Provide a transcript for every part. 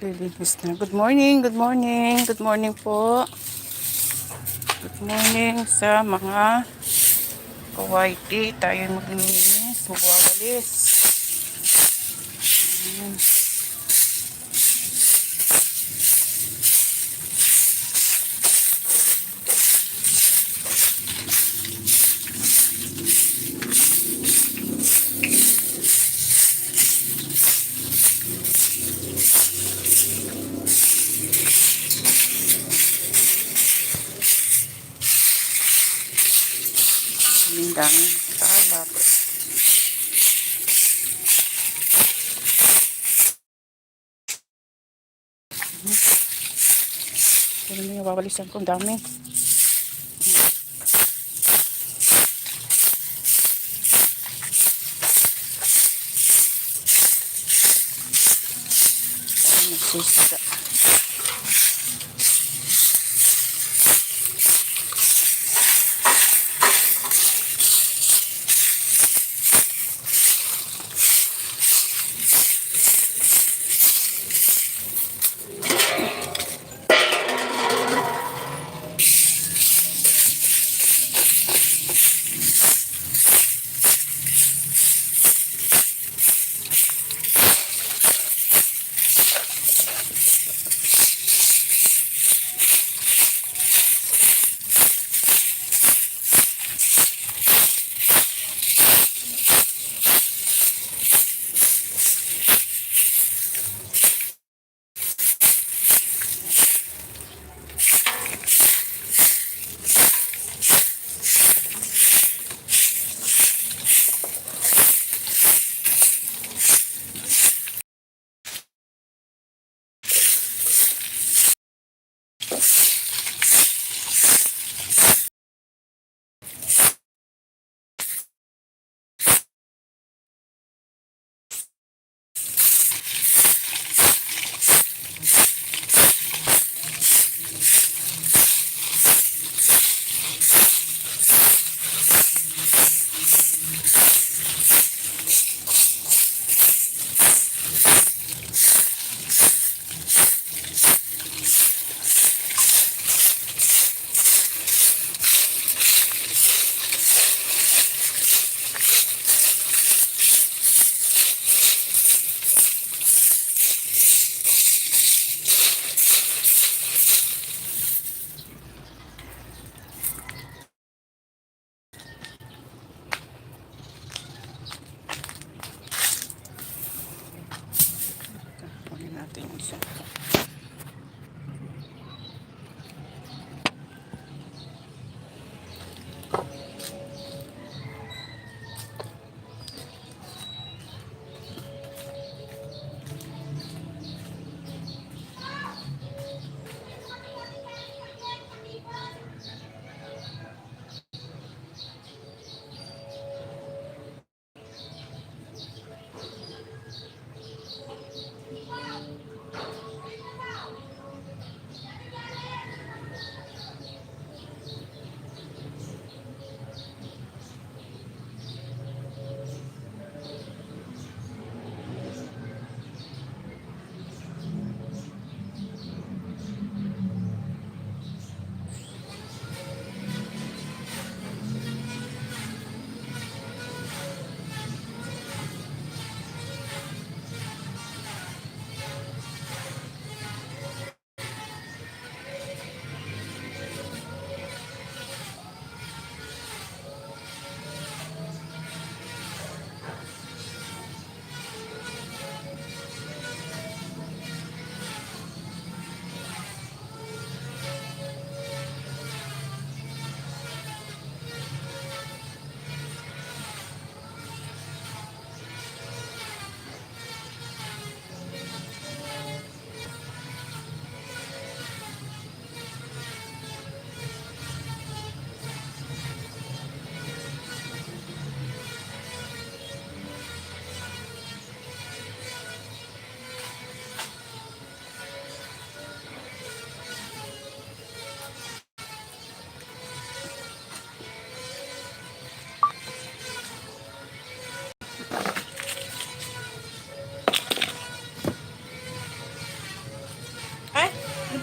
Naglilinis na. Good morning, good morning, good morning po. Good morning sa mga kawaiti. Tayo maglilinis, magwawalis. Ang daming kalat. Pero may wawalisan kong dami. Nagsisita.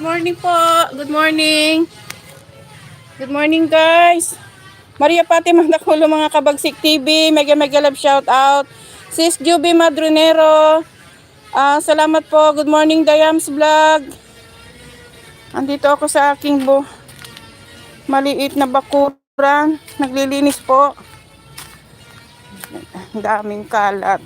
Good morning po. Good morning. Good morning guys. Maria Pati Mandakulo, mga Kabagsik TV. Mega love shout out. Sis Juby Madronero. Salamat po. Good morning Dayams Vlog. Andito ako sa aking maliit na bakuran. Naglilinis po. Daming kalat.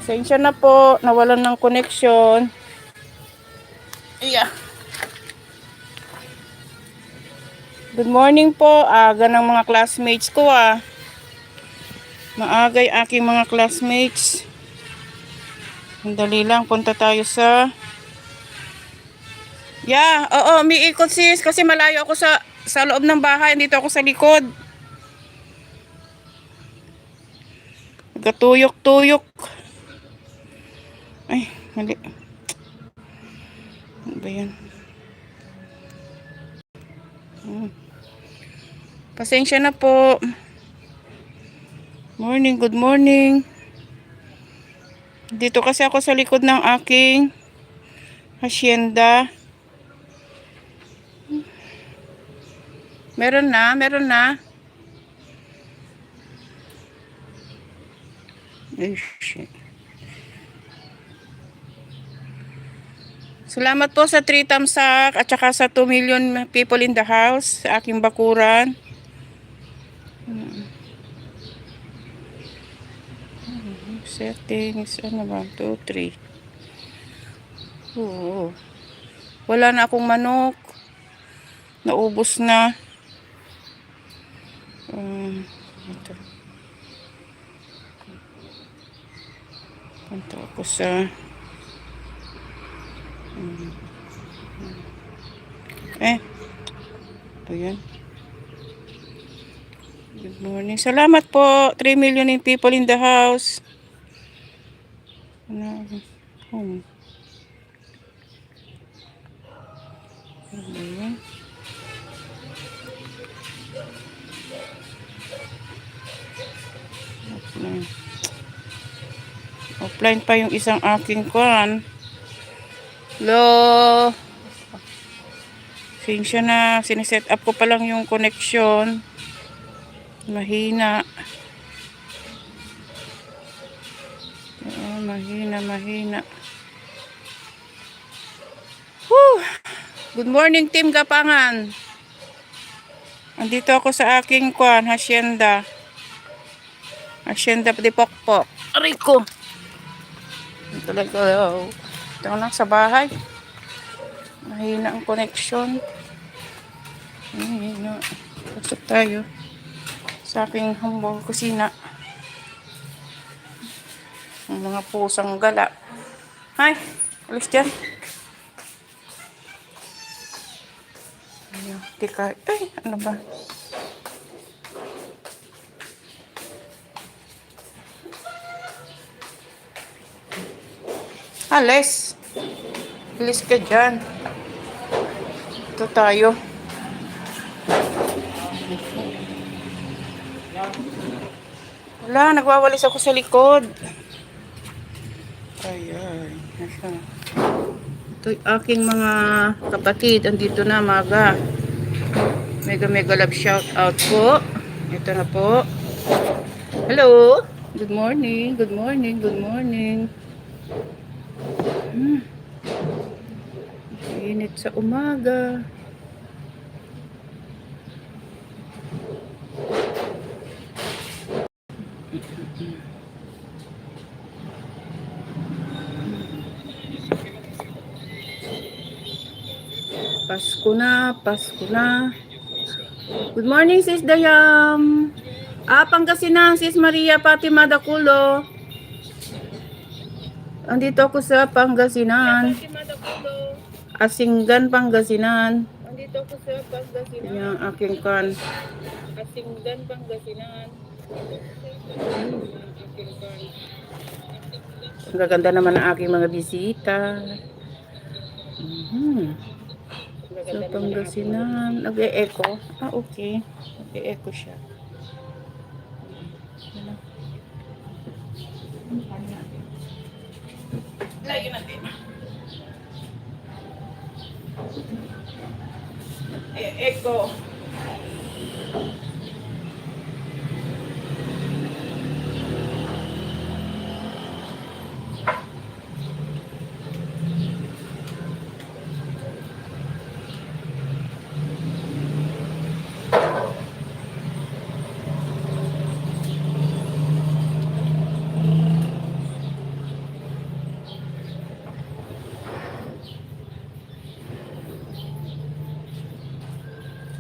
Pasensya na po, nawalan ng connection. Yeah. Good morning po. Aga ng mga classmates ko Maagay aking mga classmates. Dali lang, punta tayo sa... Oo, umiikot sis kasi malayo ako sa loob ng bahay. Dito ako sa likod. Nagkatuyok-tuyok. Ay, mali. Ano ba yan? Pasensya na po. Morning, good morning. Dito kasi ako sa likod ng aking hacienda. Meron na. Ay, shit. Salamat po sa 3 thumbs up at saka sa 2 million people in the house sa aking bakuran. Settings, ano ba? 2, 3. Oo. Wala na akong manok. Naubos na. Ito. Punta ako sa... Ito yan. Good morning. Salamat po. 3 million people in the house. Home. Ayan. Offline pa yung isang aking kwan. Hello. Sinsya na. Siniset up ko pa lang yung connection. Mahina. Mahina. Whew. Good morning Team Gapangan. Andito ako sa aking hacienda. Hacienda de Pokpok. Rico. Ito lang sa bahay. Mahina ang connection. Mahina. Pasok tayo sa aking humble kusina. Ang mga pusang gala. Hi, alis dyan. Tika. Ay, ano ba? Alis. Alis ka dyan. Ito tayo. Wala, nagwawalis ako sa likod. Ayan. Ito yung aking mga kapatid. Andito na, maga. Mega love shout out po. Ito na po. Hello. Good morning. Init sa umaga. Pasko na. Good morning, Sis Dayam. Pangasinan, Sis Maria Pati Mandakulo. Andito ako sa Pangasinan. Asinggan, Pangasinan. Andito ako sa Pangasinan. Yung aking kan. Asinggan, Pangasinan. Ang gaganda naman ang aking mga bisita. Sa Pangasinan. Nag-e-echo. Okay. Nag-e-echo siya. Lagyan natin. Echo.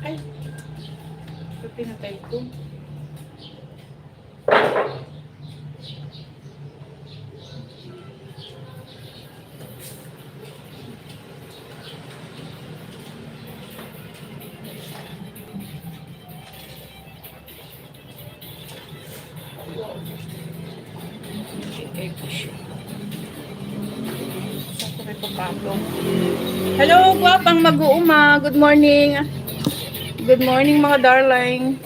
Ay, ito pinatay ko. Hello, guwapang mag-uuma. Good morning. Good morning mga darling.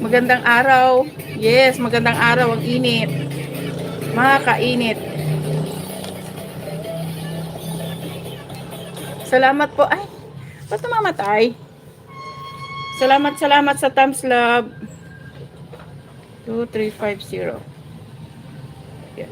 Magandang araw. Yes, magandang araw. Ang init. Makakainit. Salamat po. Ay, ba't namamatay? Salamat sa thumbs love. 2350. Yeah.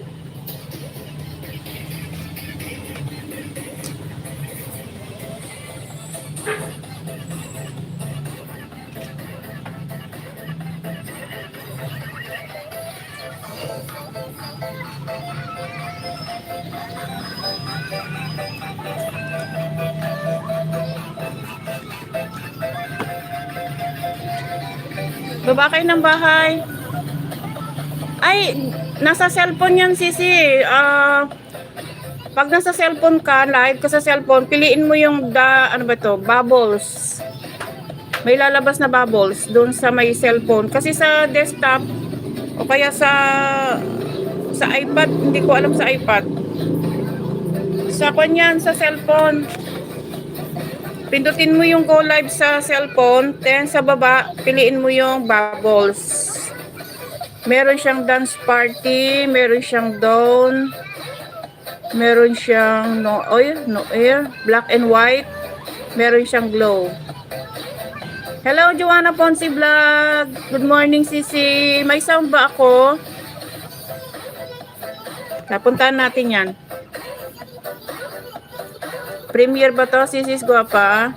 Baba kayo ng bahay. Ay, nasa cellphone yan, Sisi. Pag nasa cellphone ka, live ka sa cellphone, piliin mo yung ano ba to, bubbles. May lalabas na bubbles doon sa may cellphone. Kasi sa desktop, o kaya sa iPad, hindi ko alam sa iPad. Sa kanyan, sa cellphone. Pindutin mo yung go live sa cellphone, then sa baba, piliin mo yung bubbles. Meron siyang dance party, meron siyang dawn, meron siyang no air, black and white, meron siyang glow. Hello, Joanna Ponce Vlog. Good morning, Sisi. May sound ba ako? Napuntahan natin yan. Premiere ba to, Sisis Guapa?